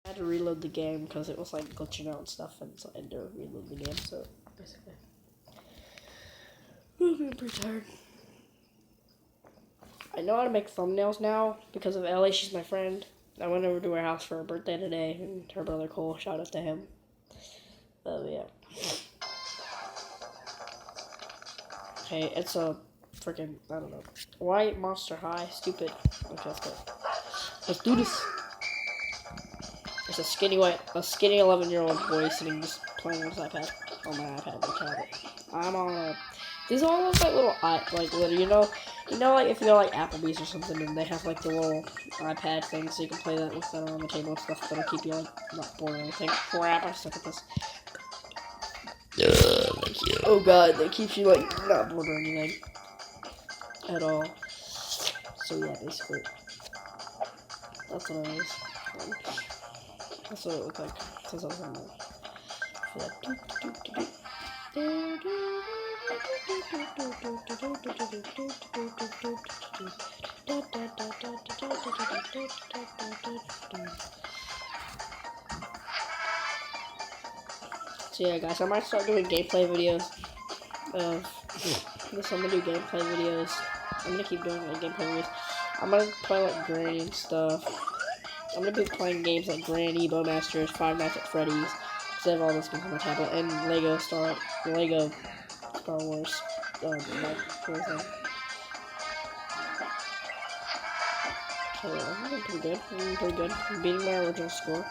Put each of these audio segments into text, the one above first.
I had to reload the game because it was like glitching out and stuff, and so I had to reload the game. So basically, I'm pretty tired. I know how to make thumbnails now because of Ellie. She's my friend. I went over to her house for her birthday today, and her brother Cole. Shout out to him. Yeah. Okay, it's a freaking, I don't know. White Monster High, stupid. Okay, let's go. Let's do this. It's a skinny 11-year-old boy sitting just playing on his iPad. On my iPad, my tablet. I'm on a. These are all those like little you know, like if you go like Applebee's or something, and they have like the little iPad thing, so you can play that with that on the table and stuff. That'll keep you like not bored or anything. Crap! I suck at this. Thank you. Oh god, that keeps you like not bored or anything at all. So yeah, basically, that's what it is. That's what it looked like since I was on there. So yeah, guys, I might start doing gameplay videos of this. I'm gonna do gameplay videos. I'm gonna keep doing like gameplay videos. I'm gonna play like Granny and stuff. I'm gonna be playing games like Granny, Bowmasters, Five Nights at Freddy's, because I have all those games on my tablet, and Lego Star Wars. So yeah, I'm doing pretty good. I'm beating my original score.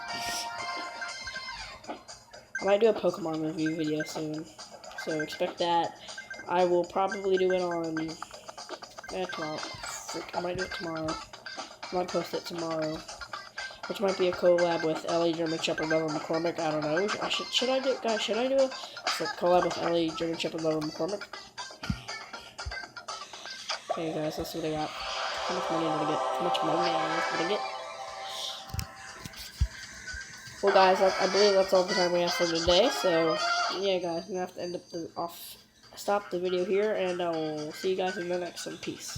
I might do a Pokemon review video soon, so expect that. I will probably do it on tomorrow. I might do it tomorrow. I might post it tomorrow, which might be a collab with Ellie, German Shepherd, Lover, McCormick. I don't know. Should I do a collab with Ellie, German Shepherd, Lover, McCormick? Okay, guys, let's see what I got. How much money did I get? How much money did I get? Well, guys, I believe that's all the time we have for today. So, yeah, guys, I'm gonna have to stop the video here, and I'll see you guys in the next one. Peace.